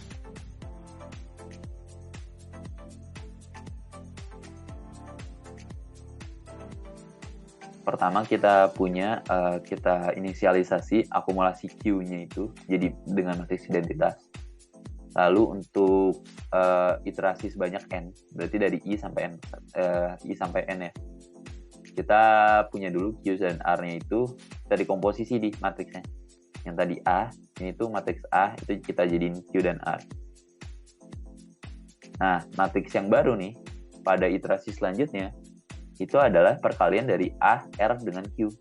Pertama kita punya kita inisialisasi akumulasi Q-nya itu jadi dengan matriks identitas. Lalu untuk iterasi sebanyak n, berarti dari i sampai n ya. Kita punya dulu Q dan R-nya itu kita dikomposisi di matriksnya. Yang tadi A, ini tuh matriks A itu kita jadiin Q dan R. Nah, matriks yang baru nih pada iterasi selanjutnya itu adalah perkalian dari A, R dengan Q.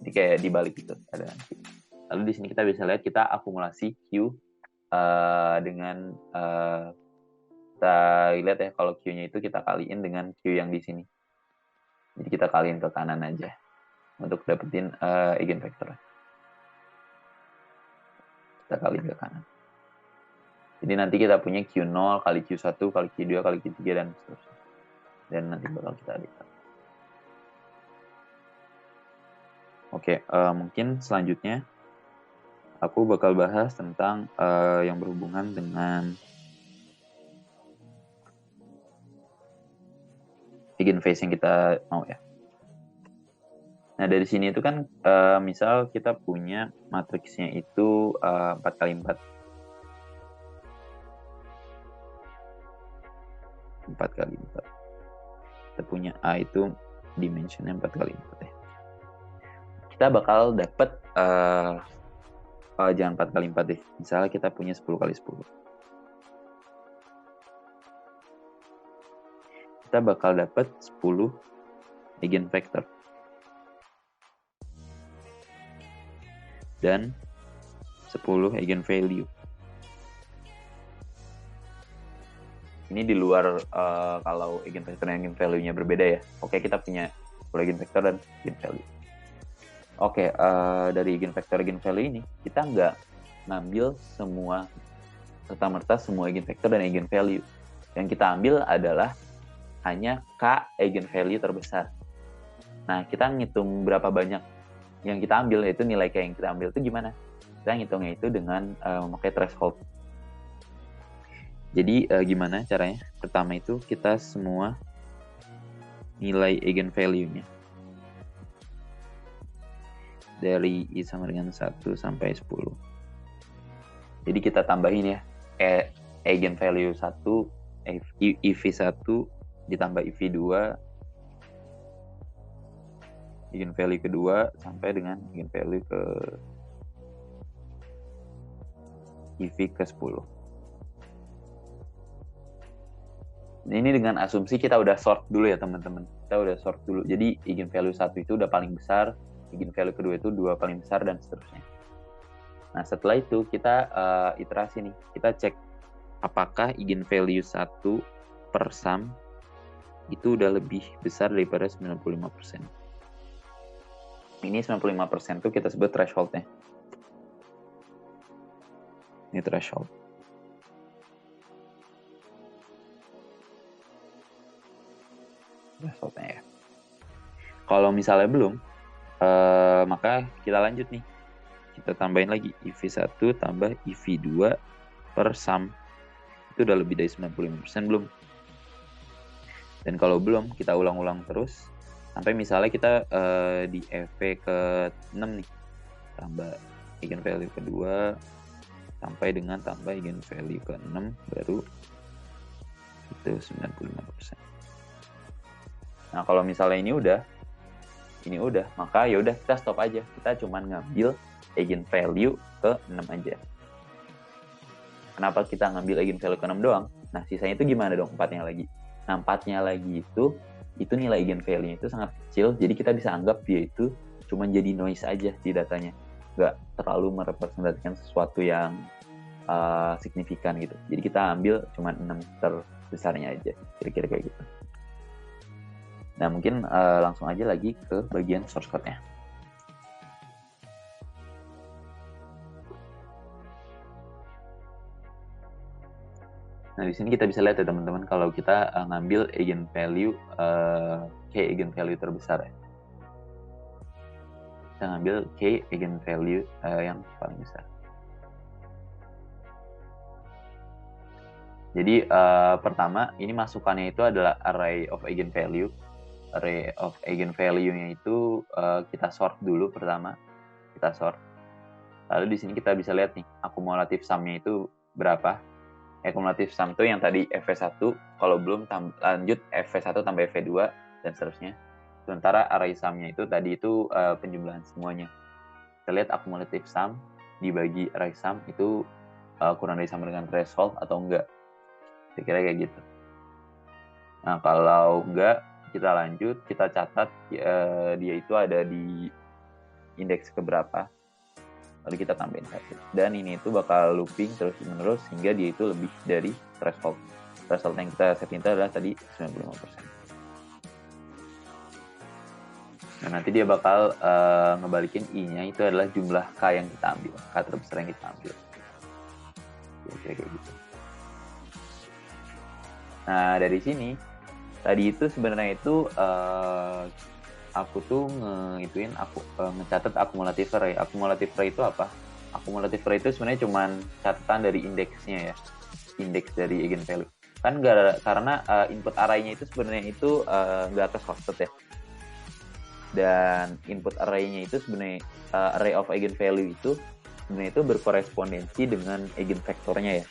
Jadi kayak dibalik gitu. Lalu di sini kita bisa lihat kita akumulasi Q dengan kita lihat ya kalau Q-nya itu kita kaliin dengan Q yang di sini. Jadi kita kaliin ke kanan aja untuk dapetin eigenvektor. Kita kaliin ke kanan. Jadi nanti kita punya Q0 kali Q1 kali Q2 kali Q3 dan seterusnya. Dan nanti bakal kita adikkan. Oke, mungkin selanjutnya aku bakal bahas tentang yang berhubungan dengan eigenphase yang kita mau ya. Nah, dari sini itu kan misal kita punya matriksnya itu 4x4. 4x4. Kita punya A itu dimensionnya 4x4 ya. Kita bakal dapat jangan 4x4 deh. Misalnya kita punya 10x10. Kita bakal dapat 10 eigenvector. Dan 10 eigenvalue. Ini di luar kalau eigenvector dan eigenvalue-nya berbeda ya. Oke, kita punya 10 eigenvector dan eigenvalue. Oke, dari eigenvector eigenvalue ini kita nggak ngambil semua serta-merta semua eigenvector dan eigenvalue. Yang kita ambil adalah hanya K eigenvalue terbesar. Nah, kita ngitung berapa banyak yang kita ambil, yaitu nilai K yang kita ambil itu gimana? Kita ngitungnya itu dengan memakai threshold. Jadi gimana caranya? Pertama itu kita semua nilai eigenvalue-nya. Dari I sama dengan 1 sampai 10. Jadi kita tambahin ya. Eigenvalue 1, IV1 ditambah IV2, eigenvalue kedua sampai dengan eigenvalue ke IV ke 10. Ini dengan asumsi kita udah sort dulu ya teman-teman. Kita udah sort dulu. Jadi eigenvalue 1 itu udah paling besar, eigenvalue kedua itu 2 paling besar dan seterusnya. Nah, setelah itu kita iterasi nih. Kita cek apakah eigenvalue 1 per sum itu udah lebih besar daripada 95%. Ini 95% itu kita sebut threshold-nya. Ini threshold. Threshold-nya ya. Kalau misalnya belum, maka kita lanjut nih. Kita tambahin lagi IV1 tambah IV2 per sum. Itu udah lebih dari 95% belum? Dan kalau belum, kita ulang-ulang terus sampai misalnya kita di EV ke 6 nih, tambah eigenvalue kedua sampai dengan tambah eigenvalue ke 6 baru itu 95%. Nah, kalau misalnya ini udah, maka ya udah kita stop aja. Kita cuman ngambil eigenvalue ke 6 aja. Kenapa kita ngambil eigenvalue ke 6 doang? Nah, sisanya itu gimana dong 4-nya lagi? Nah, 4-nya lagi itu nilai eigenvalue-nya itu sangat kecil, jadi kita bisa anggap dia itu cuma jadi noise aja di datanya. Nggak terlalu merepresentasikan sesuatu yang signifikan gitu. Jadi kita ambil cuma 6 terbesarnya aja, kira-kira kayak gitu. Nah, mungkin langsung aja lagi ke bagian source code-nya. Nah, di sini kita bisa lihat ya teman-teman, kalau kita ngambil eigenvalue, K eigenvalue terbesar ya. Kita ngambil K eigenvalue yang paling besar. Jadi pertama, ini masukannya itu adalah array of eigenvalue. Array of eigenvalue-nya itu kita sort dulu pertama. Kita sort. Lalu di sini kita bisa lihat nih, akumulatif sum-nya itu berapa. Akumulatif sum itu yang tadi FV1, kalau belum lanjut FV1 tambah FV2 dan seterusnya. Sementara array sum-nya itu tadi itu penjumlahan semuanya. Kita lihat akumulatif sum dibagi array sum itu kurang dari sama dengan threshold atau enggak. Kira-kira kayak gitu. Nah, kalau enggak, kita lanjut, kita catat dia itu ada di indeks keberapa. Lalu kita tambahin 1. Dan ini itu bakal looping terus-menerus hingga dia itu lebih dari threshold. Threshold yang kita setting itu adalah tadi 95%. Nah, nanti dia bakal ngebalikin I-nya itu adalah jumlah K yang kita ambil. K terbesar yang kita ambil. Kira-kira kayak gitu. Nah, dari sini tadi itu sebenarnya itu aku tuh ngecatat akumulatif array. Akumulatif array itu apa? Akumulatif array itu sebenarnya cuman catatan dari indeksnya ya, indeks dari eigenvalue. Kan karena input array-nya itu sebenarnya itu nggak atas hosted ya. Dan input array-nya itu sebenarnya array of eigenvalue itu sebenarnya itu berkorespondensi dengan eigenvektornya ya.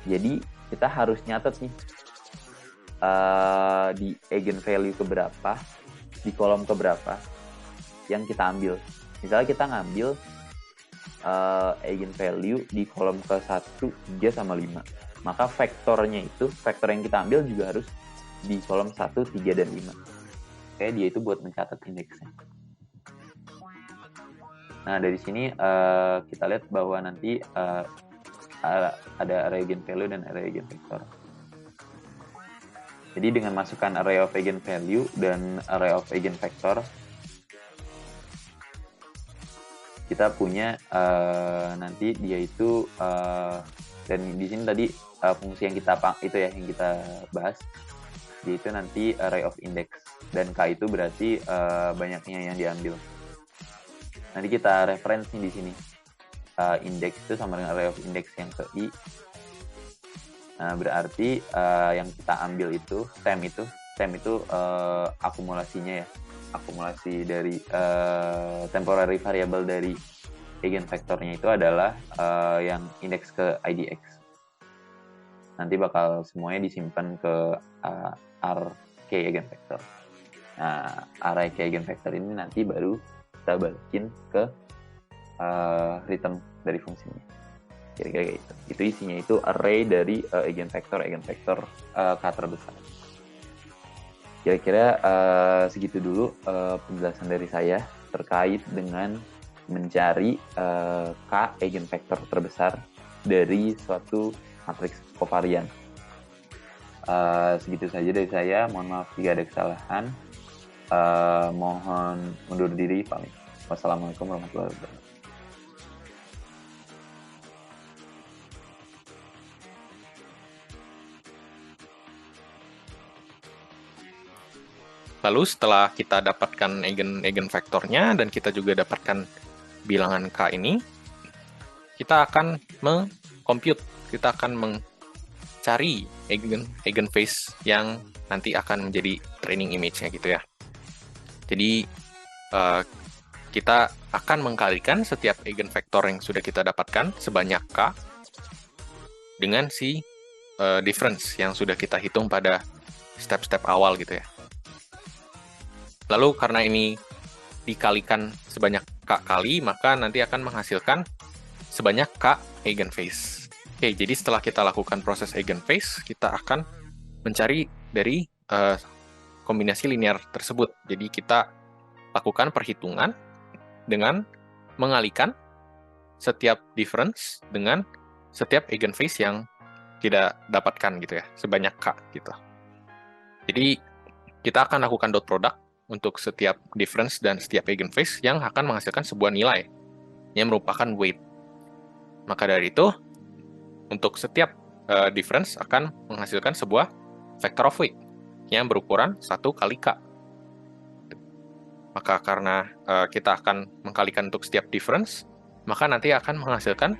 Jadi kita harus nyatet nih di eigenvalue keberapa, di kolom keberapa yang kita ambil. Misalnya kita ngambil eigenvalue di kolom ke-1, 3, sama 5. Maka vektornya itu, vektor yang kita ambil juga harus di kolom 1, 3, dan 5. Kayak dia itu buat mencatat indeksnya. Nah, dari sini kita lihat bahwa nanti ada array eigenvalue dan array eigenvector. Jadi dengan masukkan array of eigenvalue dan array of eigenvector, kita punya nanti dia itu dan di sini tadi fungsi yang kita bahas, dia itu nanti array of index, dan K itu berarti banyaknya yang diambil. Nanti kita referensi di sini. Index itu sama dengan array of index yang ke I. Nah, berarti yang kita ambil itu stem itu akumulasinya ya. Akumulasi dari temporary variable dari eigenvektornya itu adalah yang indeks ke IDX. Nanti bakal semuanya disimpan ke RK eigenvektor. Nah, RK eigenvektor ini nanti baru kita balikin ke return dari fungsinya. Kira-kira kayak gitu. Itu isinya itu array dari eigenvektor K terbesar. Kira-kira segitu dulu penjelasan dari saya terkait dengan mencari K eigenvektor terbesar dari suatu matriks kovarian. Segitu saja dari saya. Mohon maaf jika ada kesalahan. Mohon mundur diri, pamit. Wassalamualaikum warahmatullahi wabarakatuh. Lalu setelah kita dapatkan eigenvektornya dan kita juga dapatkan bilangan K ini, kita akan mengcompute, kita akan mencari eigenphase yang nanti akan menjadi training image-nya gitu ya. Jadi kita akan mengkalikan setiap eigenvektor yang sudah kita dapatkan sebanyak K dengan si difference yang sudah kita hitung pada step-step awal gitu ya. Lalu karena ini dikalikan sebanyak K kali, maka nanti akan menghasilkan sebanyak K eigenphase. Oke, jadi setelah kita lakukan proses eigenphase, kita akan mencari dari kombinasi linear tersebut. Jadi kita lakukan perhitungan dengan mengalihkan setiap difference dengan setiap eigenphase yang tidak dapatkan gitu ya, sebanyak K gitu. Jadi kita akan lakukan dot product untuk setiap difference dan setiap eigenphase yang akan menghasilkan sebuah nilai yang merupakan weight. Maka dari itu, untuk setiap difference akan menghasilkan sebuah vector of weight yang berukuran 1 kali K. Maka karena kita akan mengkalikan untuk setiap difference, maka nanti akan menghasilkan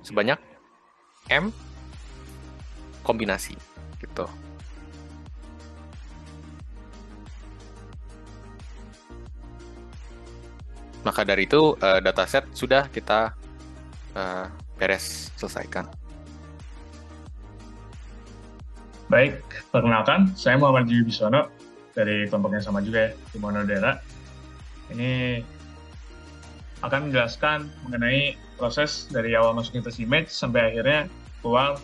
sebanyak M kombinasi gitu. Maka dari itu dataset sudah kita beres selesaikan. Baik, perkenalkan, saya Muhammad Jiwi Bisono dari kelompok yang sama juga ya, di Monodera. Ini akan menjelaskan mengenai proses dari awal masukin test image sampai akhirnya keluar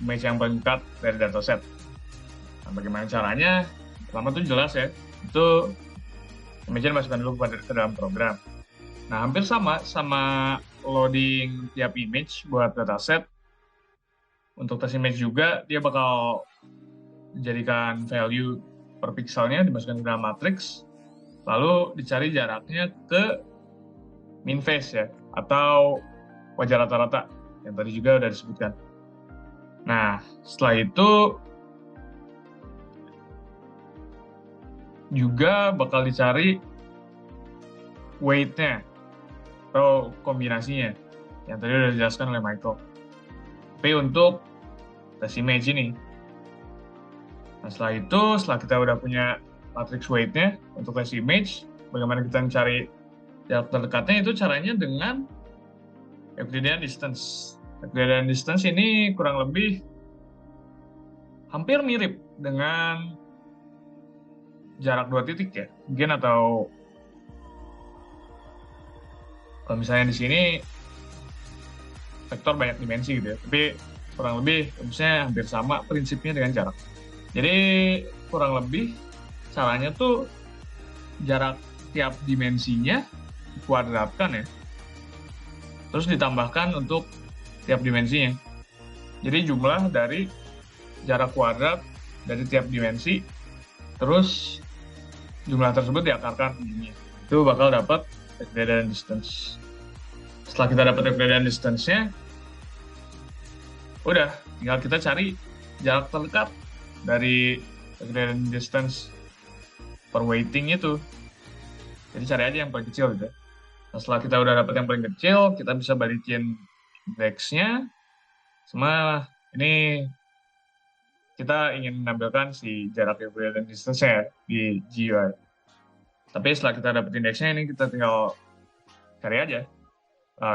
image yang lengkap dari dataset. Nah, bagaimana caranya? Pertama tuh jelas ya, itu image-nya dimasukkan dulu ke dalam program. Nah, hampir sama loading tiap image buat dataset. Untuk test image juga, dia bakal menjadikan value per pixelnya dimasukkan ke dalam matriks, lalu dicari jaraknya ke mean phase ya, atau wajar rata-rata, yang tadi juga udah disebutkan. Nah, setelah itu juga bakal dicari weight-nya atau kombinasinya yang tadi udah dijelaskan oleh Michael. Tapi untuk test image ini, nah setelah kita udah punya matrix weight-nya untuk test image, bagaimana kita mencari jarak terdekatnya, itu caranya dengan Euclidean distance. Euclidean distance ini kurang lebih hampir mirip dengan jarak 2 titik ya, mungkin, atau kalau misalnya di sini vektor banyak dimensi gitu ya, tapi kurang lebih misalnya hampir sama prinsipnya dengan jarak. Jadi kurang lebih caranya tuh jarak tiap dimensinya dikuadratkan ya, terus ditambahkan untuk tiap dimensinya. Jadi jumlah dari jarak kuadrat dari tiap dimensi, terus jumlah tersebut diakarkan begini. Itu bakal dapat Euclidean distance. Setelah kita dapat Euclidean distance-nya, udah tinggal kita cari jarak terdekat dari Euclidean distance per weighting itu. Jadi cari aja yang paling kecil gitu. Nah, setelah kita udah dapat yang paling kecil, kita bisa balikin indeksnya. Sama ini kita ingin menampilkan si jarak Euclidean distance-nya di GUI. Tapi setelah kita dapat indeksnya, ini kita tinggal cari aja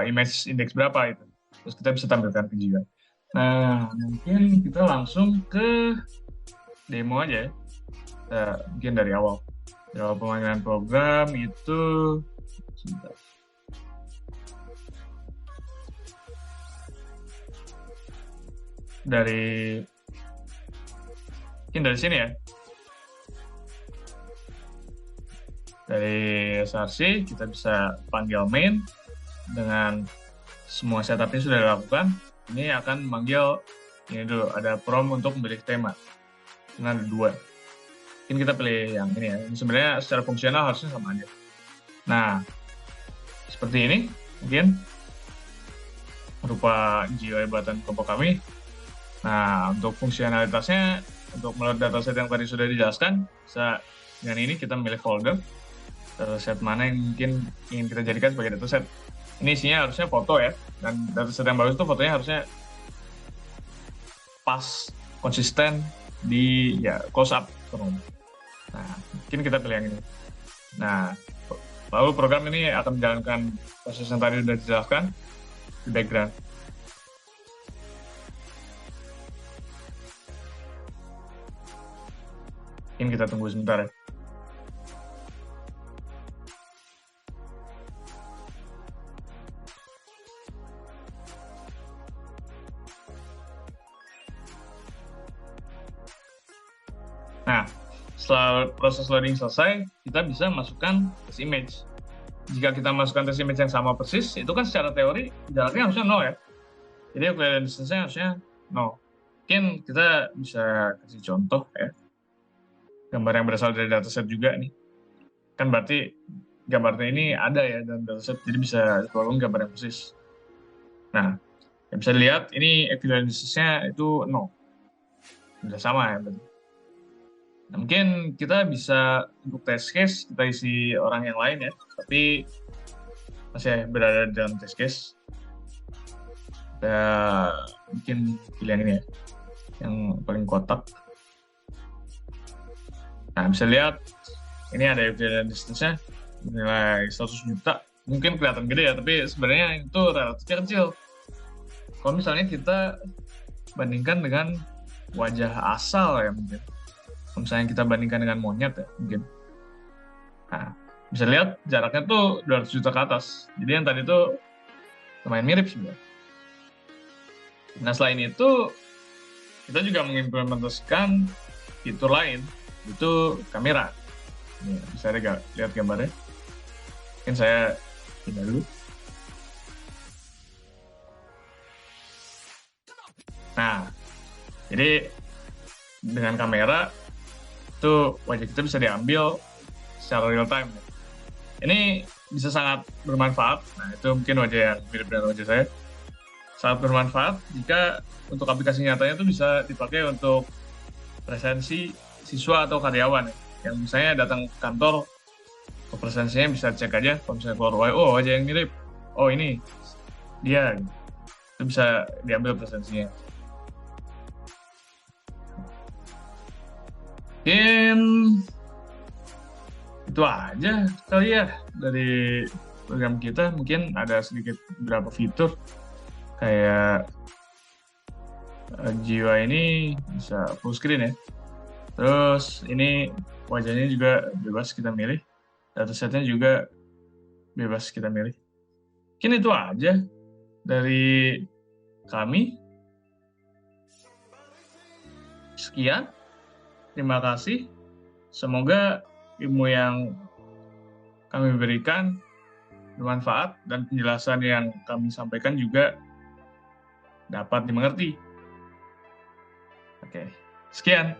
image index berapa itu. Terus kita bisa tampilkan ke GUI. Nah, mungkin kita langsung ke demo aja ya. Mungkin dari awal. Dari awal pemanggilan program itu sebentar. Mungkin dari sini ya. Dari src kita bisa panggil main dengan semua setupnya sudah dilakukan. Ini akan memanggil ini dulu, ada prompt untuk memilih tema. Ini ada 2. Mungkin kita pilih yang ini ya. Ini sebenarnya secara fungsional harusnya sama aja. Nah, seperti ini mungkin berupa GUI buatan kelompok kami. Nah, untuk fungsionalitasnya, untuk melihat dataset yang tadi sudah dijelaskan, bisa dengan ini kita memilih folder dataset mana yang mungkin ingin kita jadikan sebagai dataset. Ini isinya harusnya foto ya, dan dataset yang bagus itu fotonya harusnya pas, konsisten di ya close up. Nah, mungkin kita pilih yang ini. Nah, lalu program ini akan menjalankan proses yang tadi sudah dijelaskan di background. Mungkin kita tunggu sebentar ya. Nah, setelah proses loading selesai, kita bisa masukkan test image. Jika kita masukkan test image yang sama persis, itu kan secara teori jaraknya harusnya 0 ya. Jadi Euclidean distance-nya harusnya 0. Mungkin kita bisa kasih contoh ya. Gambar yang berasal dari dataset juga nih. Kan berarti gambarnya ini ada ya dalam dataset, jadi bisa keluarkan gambar yang persis. Nah, yang bisa dilihat ini Euclidean distance-nya itu 0. Bisa sama ya berarti. Nah, mungkin kita bisa untuk test case kita isi orang yang lain ya, tapi masih berada dalam test case. Kita mungkin pilih yang ini ya, yang paling kotak. Nah, bisa lihat ini ada Euclidean distance-nya nilai 100 juta. Mungkin kelihatan gede ya, tapi sebenarnya itu relatifnya kecil. Kalau misalnya kita bandingkan dengan wajah asal ya mungkin. Kalau misalnya kita bandingkan dengan monyet ya mungkin. Nah, bisa lihat jaraknya tuh 200 juta ke atas. Jadi yang tadi tuh lumayan mirip sebenarnya. Nah, selain itu kita juga mengimplementasikan fitur lain, itu kamera. Ini bisa lihat gambarnya. Mungkin saya pindah dulu. Nah, jadi dengan kamera itu wajah kita bisa diambil secara real time. Ini bisa sangat bermanfaat. Nah, itu mungkin wajah yang mirip dengan wajah saya. Sangat bermanfaat jika untuk aplikasi nyatanya itu bisa dipakai untuk presensi siswa atau karyawan. yang misalnya datang ke kantor, ke presensinya bisa cek aja, kalau misalnya keluar wajah yang mirip, oh ini dia, itu bisa diambil presensinya. Mungkin itu aja kali ya dari program kita. Mungkin ada sedikit beberapa fitur kayak GUI ini bisa full screen ya. Terus ini wajahnya juga bebas kita milih, datasetnya juga bebas kita milih. Mungkin itu aja dari kami. Sekian, terima kasih. Semoga ilmu yang kami berikan bermanfaat dan penjelasan yang kami sampaikan juga dapat dimengerti. Oke, sekian.